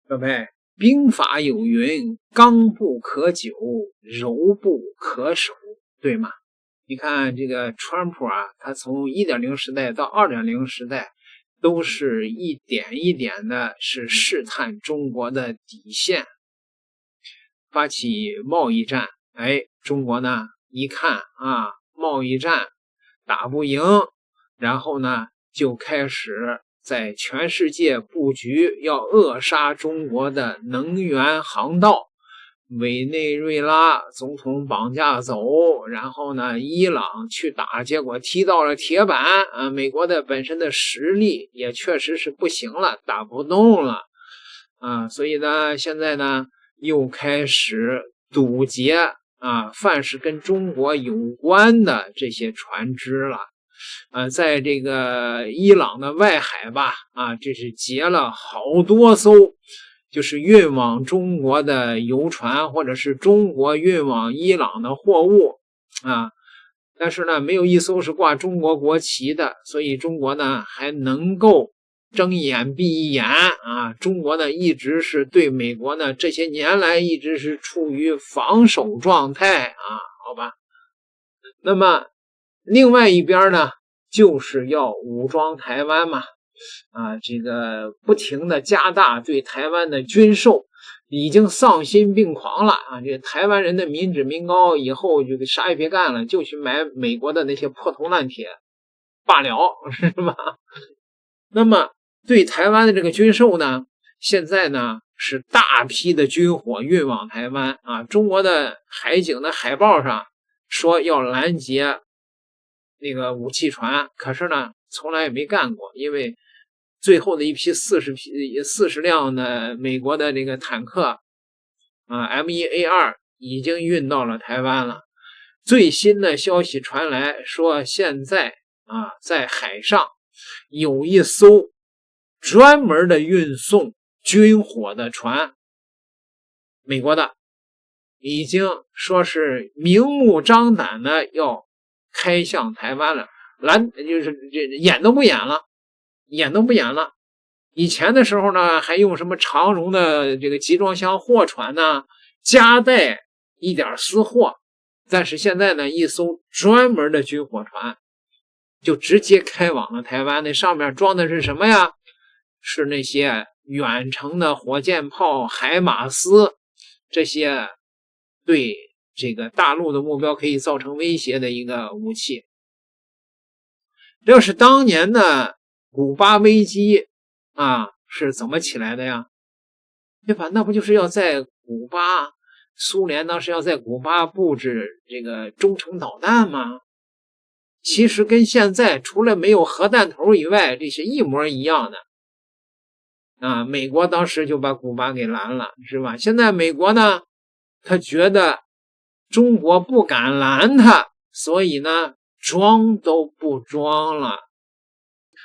各位，兵法有云，刚不可久，柔不可守，对吗？你看这个川普啊，他从 1.0 时代到 2.0 时代，都是一点一点的是试探中国的底線，發起貿易戰。中國呢一看啊，貿易戰打不贏，然後呢就開始在全世界布局，要扼殺中國的能源航道。委內瑞拉總統綁架走，然後呢伊朗去打，結果踢到了鐵板啊，美國的本身的實力也確實是不行了，打不動了啊，所以呢現在呢又開始堵截啊，凡是跟中國有關的這些船只了。在這個伊朗的外海吧，啊，這是截了好多艘，就是運往中國的遊船，或者是中國運往伊朗的貨物啊。但是呢，沒有一艘是掛中國國旗的，所以中國呢還能夠睜一眼閉一眼啊。中國呢一直是對美國呢這些年來一直是處於防守狀態啊，好吧。那麼另外一邊呢，就是要武裝台灣嘛，啊，這個不停的加大對台灣的軍售，已經喪心病狂了啊！這個台灣人的民脂民膏，以後就啥也別幹了，就去買美國的那些破銅爛鐵罷了，是吧？那麼對台灣的這個軍售呢，現在呢是大批的軍火運往台灣啊，中國的海警的海報上說要攔截那個武器船，可是呢從來也沒幹過，因為最後的一批40輛的美國的這個坦克啊 M1A2 已經運到了台灣了。最新的消息傳來說，現在啊在海上有一艘專門的運送軍火的船，美國的，已經說是明目張膽的要開向台灣了，就是演都不演了。以前的時候呢，還用什麼長榮的這個集裝箱貨船呢，夾帶一點私貨，但是現在呢，一艘專門的軍火船就直接開往了台灣，那上面裝的是什麼呀？是那些遠程的火箭炮、海馬斯，這些對這個大陸的目標可以造成威脅的一個武器。這是當年的古巴危機啊，是怎麼起來的呀？對吧？那不就是要在古巴，蘇聯當時要在古巴布置這個中程導彈嗎？其實跟現在除了沒有核彈頭以外，這是一模一樣的啊。美國當時就把古巴給攔了，是吧？現在美國呢，他覺得中國不敢攔他，所以呢裝都不裝了。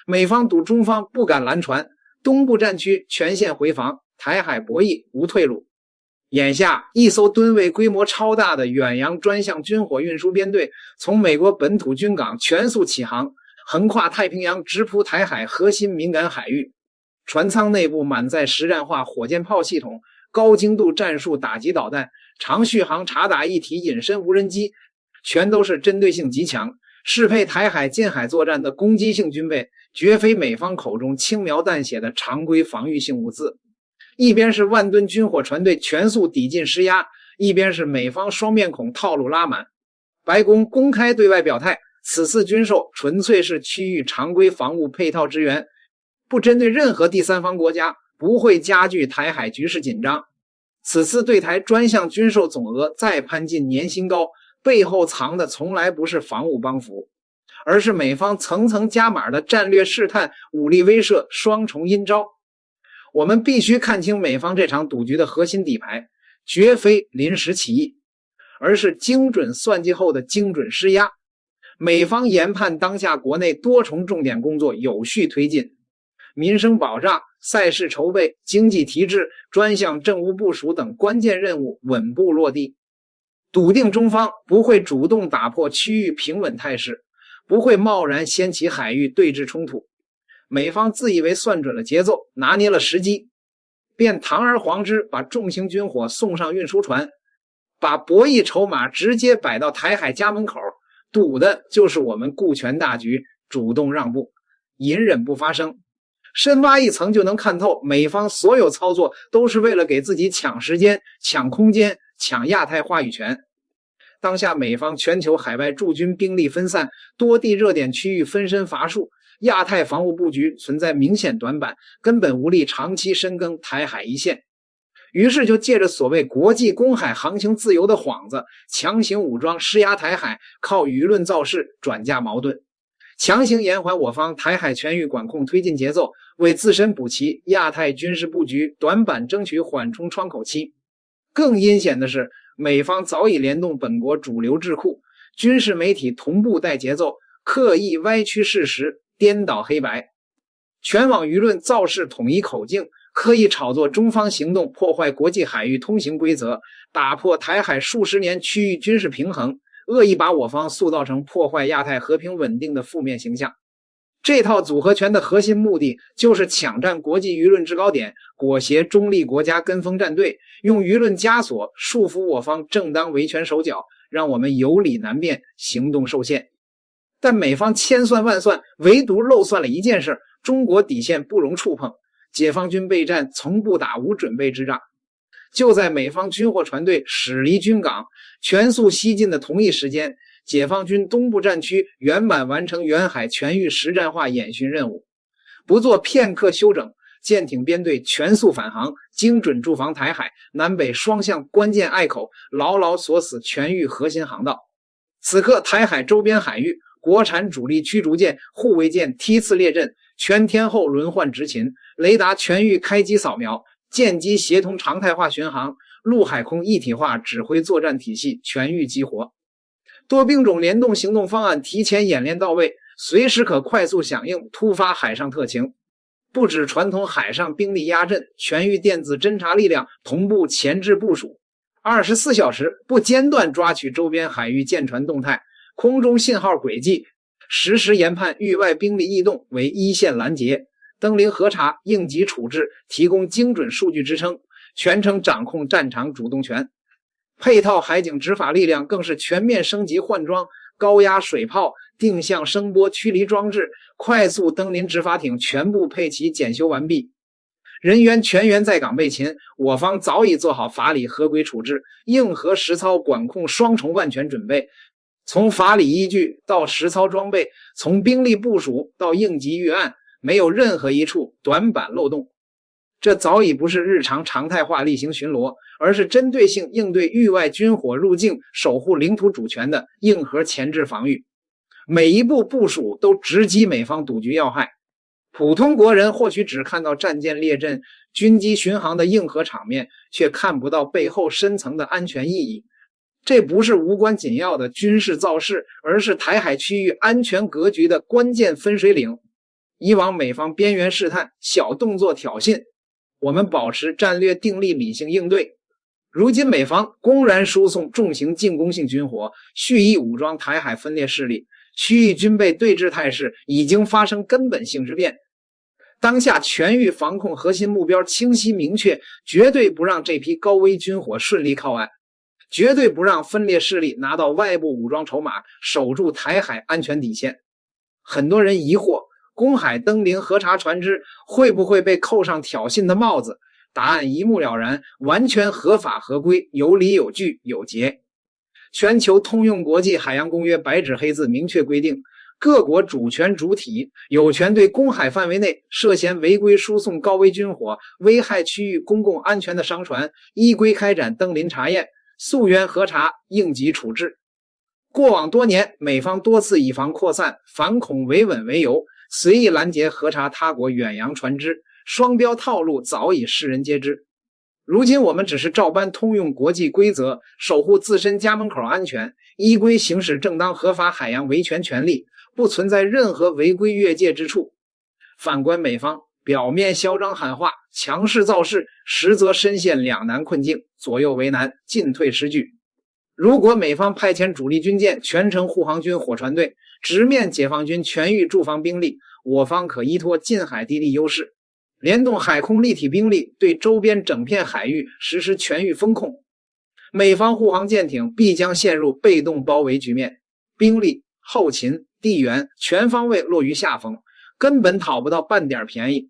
美方賭中方不敢攔船，東部戰區全線回防，台海博弈無退路。眼下一艘噸位規模超大的遠洋專項軍火運輸編隊從美國本土軍港全速起航，橫跨太平洋，直撲台海核心敏感海域。船艙內部滿載實戰化火箭炮系統、高精度戰術打擊導彈、長續航察打一體隱身無人機，全都是針對性極強，適配台海近海作戰的攻擊性軍備，絕非美方口中輕描淡寫的常規防禦性物資。一邊是萬噸軍火船隊全速抵近施壓，一邊是美方雙面孔套路拉滿。白宮公開對外表態，此次軍售純粹是區域常規防務配套支援，不針對任何第三方國家，不會加劇台海局勢緊張。此次對台專項軍售總額再攀進年新高，背後藏的從來不是防務幫扶，而是美方層層加碼的戰略試探、武力威懾雙重陰招。我們必須看清美方這場賭局的核心底牌，絕非臨時起意，而是精準算計後的精準施壓。美方研判當下國內多重重點工作有序推進，民生保障、賽事籌備、經濟提質、專項政務部署等關鍵任務穩步落地，篤定中方不會主動打破區域平穩態勢，不會貿然掀起海域對峙衝突。美方自以為算準了節奏，拿捏了時機，便堂而皇之把重型軍火送上運輸船，把博弈籌碼直接擺到台海家門口，賭的就是我們顧全大局，主動讓步，隱忍不發聲。深挖一層就能看透，美方所有操作都是為了給自己搶時間、搶空間、搶亞太話語權。當下美方全球海外駐軍兵力分散，多地熱點區域分身乏術，亞太防務布局存在明顯短板，根本無力長期深耕台海一線。於是就借着所謂國際公海航行自由的幌子，強行武裝施壓台海，靠輿論造勢轉嫁矛盾，強行延緩我方台海全域管控推進節奏，為自身補齊亞太軍事布局短板爭取緩衝窗口期。更陰險的是，美方早已聯動本國主流智庫、軍事媒體同步帶節奏，刻意歪曲事實，顛倒黑白，全網輿論造勢統一口徑，刻意炒作中方行動破壞國際海域通行規則，打破台海數十年區域軍事平衡，惡意把我方塑造成破壞亞太和平穩定的負面形象。這套組合拳的核心目的就是搶占國際輿論制高點，裹挾中立國家跟風站隊，用輿論枷鎖束縛我方正當維權手腳，讓我們有理難辯，行動受限。但美方千算萬算，唯獨漏算了一件事，中國底線不容觸碰，解放軍備戰從不打無準備之仗。就在美方軍火船隊駛離軍港，全速西進的同一時間，解放軍東部戰區圓滿完成遠海全域實戰化演訓任務，不做片刻休整，艦艇編隊全速返航，精準駐防台海南北雙向關鍵隘口，牢牢鎖死全域核心航道。此刻台海周邊海域，國產主力驅逐艦、護衛艦梯次列陣，全天候輪換執勤，雷達全域開機掃描，艦機協同常態化巡航，陸海空一體化指揮作戰體系全域激活，多兵種聯動行动方案提前演練到位，隨時可快速響應突發海上特情。不止傳統海上兵力壓陣，全域電子偵察力量同步前置部署，24小時不间斷抓取周邊海域艦船動態、空中信號軌跡，實時研判域外兵力異動，為一線攔截，登臨核查、應急處置提供精準數據支撐，全程掌控戰場主動權。配套海警執法力量更是全面升級換裝，高壓水炮、定向聲波驅離裝置，快速登臨執法艇全部配齊檢修完畢，人員全員在崗備勤。我方早已做好法理合規處置、硬核實操管控双重萬全準備，從法理依據到實操裝備，從兵力部署到應急預案，沒有任何一處短板漏洞。這早已不是日常常態化例行巡邏，而是針對性應對域外軍火入境、守護領土主權的硬核前置防禦。每一步部署都直擊美方賭局要害。普通國人或許只看到戰艦列陣、軍機巡航的硬核場面，卻看不到背後深層的安全意義。這不是無關緊要的軍事造勢，而是台海區域安全格局的關鍵分水嶺。以往美方邊緣試探、小動作挑釁，我們保持戰略定力理性應對。如今美方公然輸送重型進攻性軍火，蓄意武裝台海分裂勢力，區域軍備對峙態勢已經發生根本性之變。當下全域防控核心目標清晰明確，絕對不讓這批高危軍火順利靠岸，絕對不讓分裂勢力拿到外部武裝籌碼，守住台海安全底線。很多人疑惑，公海登臨核查船只會不會被扣上挑釁的帽子？答案一目了然，完全合法合規，有理有據有節。全球通用國際海洋公約白紙黑字明確規定，各國主權主體有權對公海範圍內涉嫌違規輸送高危軍火、危害區域公共安全的商船，依規開展登臨查驗、溯源核查、應急處置。過往多年，美方多次以防擴散、反恐維穩為由，隨意攔截核查他國遠洋船只，雙標套路早已世人皆知。如今我們只是照搬通用國際規則，守護自身家門口安全，依規行使正當合法海洋維權權利，不存在任何違規越界之處。反觀美方，表面囂張喊話、強勢造勢，實則深陷兩難困境，左右為難，進退失據。如果美方派遣主力軍艦全程護航軍火船隊，直面解放軍全域駐防兵力，我方可依托近海地利優勢，聯動海空立體兵力對周邊整片海域實施全域封控，美方護航艦艇必將陷入被動包圍局面，兵力、後勤、地緣全方位落於下風，根本討不到半點便宜。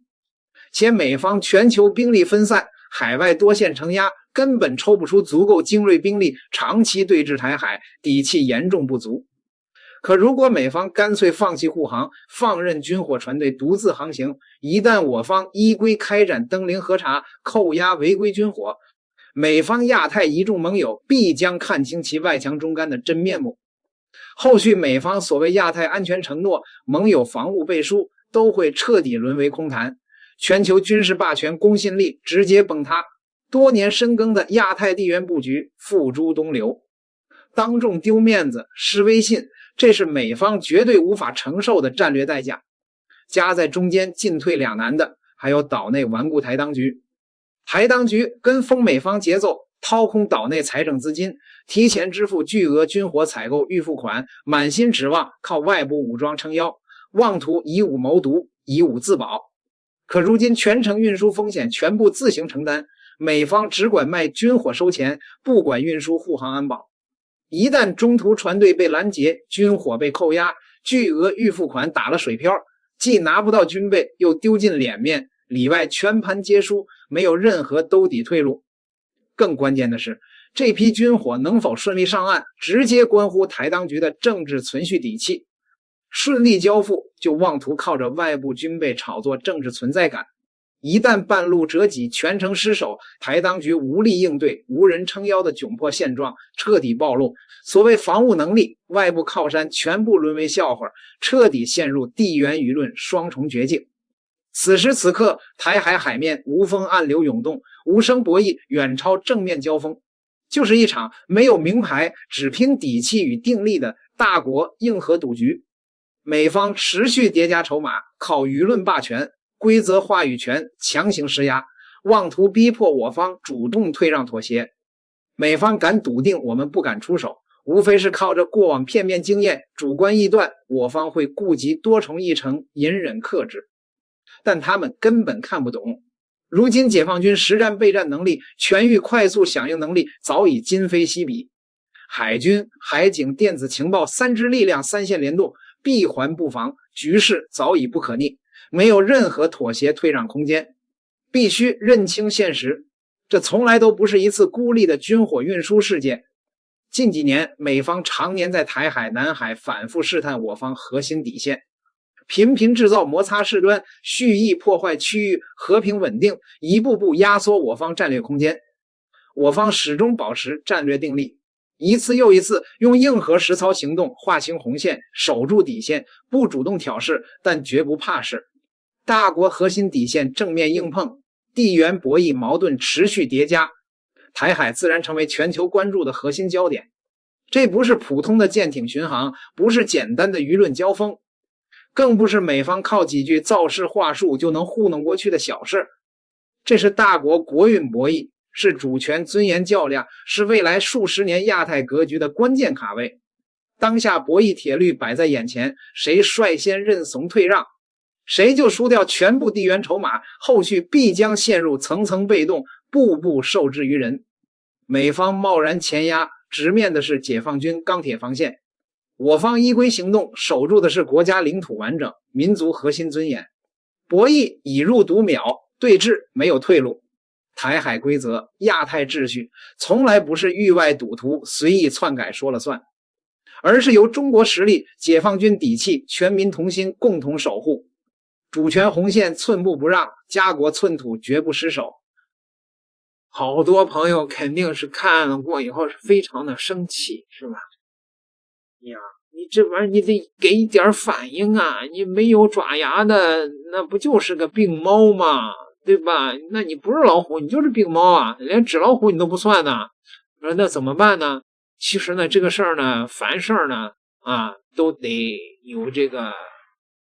且美方全球兵力分散，海外多線承壓，根本抽不出足夠精銳兵力長期对峙台海，底氣嚴重不足。可如果美方乾脆放棄護航，放任軍火船隊獨自航行，一旦我方依規開展登臨核查，扣押違規軍火，美方亞太一眾盟友必將看清其外強中乾的真面目。後續美方所謂亞太安全承諾、盟友防務背書，都會徹底淪為空談，全球軍事霸權公信力直接崩塌，多年深耕的亞太地緣布局付諸東流，當眾丟面子、失威信，這是美方絕對無法承受的戰略代價。夾在中間進退兩難的還有島內頑固台當局。台當局跟風美方節奏，掏空島內財政資金，提前支付巨額軍火採購預付款，滿心指望靠外部武裝撐腰，妄圖以武謀獨，以武自保。可如今全程運輸風險全部自行承擔，美方只管賣軍火收錢，不管運輸護航安保。一旦中途船隊被攔截，軍火被扣押，巨額預付款打了水漂，既拿不到軍備，又丟盡臉面，裡外全盤皆輸，沒有任何兜底退路。更關鍵的是，這批軍火能否順利上岸，直接關乎台當局的政治存續底氣。順利交付，就妄圖靠着外部軍備炒作政治存在感。一旦半路折戟，全程失守，台當局無力應對，無人撐腰的窘迫現狀徹底暴露，所謂防務能力、外部靠山全部淪為笑話，徹底陷入地緣輿論雙重絕境。此時此刻，台海海面無風暗流湧動，無聲博弈遠超正面交鋒，就是一場沒有名牌，只憑底氣與定力的大國硬核賭局。美方持續疊加籌碼，靠輿論霸權、規則話語權強行施壓，妄圖逼迫我方主動退讓妥協。美方敢篤定我們不敢出手，無非是靠着過往片面經驗、主觀臆斷，我方會顧及多重議程，隱忍克制。但他們根本看不懂，如今解放軍實戰備戰能力、全域快速響應能力早已今非昔比，海軍、海警、電子情報三支力量三線聯動，閉環布防，局勢早已不可逆，沒有任何妥協退讓空間，必須認清現實。這從來都不是一次孤立的軍火運輸事件。近幾年，美方常年在台海、南海反覆試探我方核心底線，頻頻制造摩擦事端，蓄意破壞區域和平穩定，一步步壓縮我方戰略空間。我方始終保持戰略定力，一次又一次用硬核實操行動劃清紅線，守住底線，不主動挑事，但絕不怕事。大國核心底線正面硬碰，地緣博弈矛盾持續疊加，台海自然成為全球關注的核心焦點。這不是普通的艦艇巡航，不是簡單的輿論交鋒，更不是美方靠幾句造勢話術就能糊弄過去的小事。這是大國國運博弈，是主權尊嚴較量，是未來數十年亞太格局的關鍵卡位。當下博弈鐵律擺在眼前，誰率先認慫退讓，誰就輸掉全部地緣籌碼，後續必將陷入層層被動，步步受制於人。美方貿然前壓，直面的是解放軍鋼鐵防線，我方依規行動，守住的是國家領土完整、民族核心尊嚴。博弈已入讀秒，對峙沒有退路。台海規則、亞太秩序，從來不是域外賭徒隨意篡改說了算，而是由中國實力、解放軍底氣、全民同心共同守護。主權紅線寸步不讓，家國寸土絕不失守。好多朋友肯定是看了过以後是非常的生气，是吧？呀，你这玩意儿你得给一点反应啊！你没有爪牙的，那不就是个病猫吗？对吧？那你不是老虎，你就是病猫啊！连紙老虎你都不算呢。那怎麼辦呢？其實呢，這個事兒呢，凡事呢，都得有這個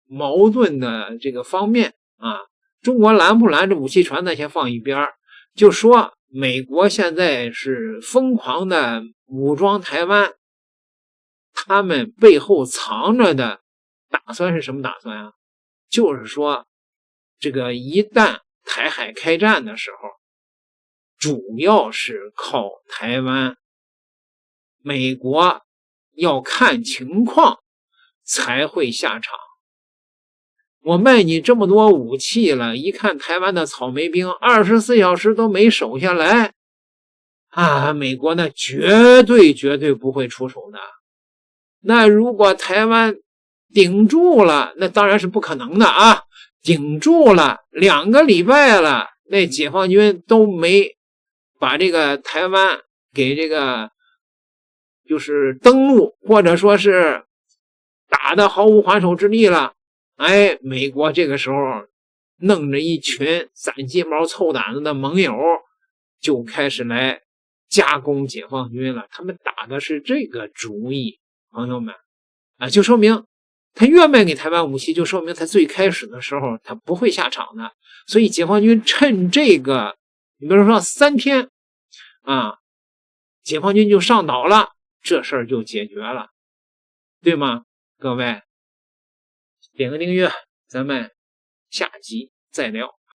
矛盾的這個方面啊。中國攔不攔這武器船呢，先放一邊，就說美國現在是瘋狂的武裝台灣，他們背後藏着的打算是什麼打算啊？就是說，這個一旦台海開戰的時候，主要是靠台灣，美國要看情況才會下場。我賣你這麼多武器了，一看台灣的草莓兵24小時都沒守下來啊，美國呢絕對不會出手的。那如果台灣頂住了，那當然是不可能的啊，頂住了2個禮拜了，那解放軍都沒把這個台灣給這個就是登陸，或者說是打得毫无還手之力了。哎，美國這個時候弄着一群攒雞毛湊膽子的盟友，就開始來加攻解放軍了。他們打的是這個主意，朋友們啊，就說明他越卖给台灣武器，就說明他最開始的时候他不會下場的。所以解放軍趁這個，你比如說3天啊，解放軍就上島了，這事兒就解決了，對嗎？各位，點個訂閱，咱們下集再聊。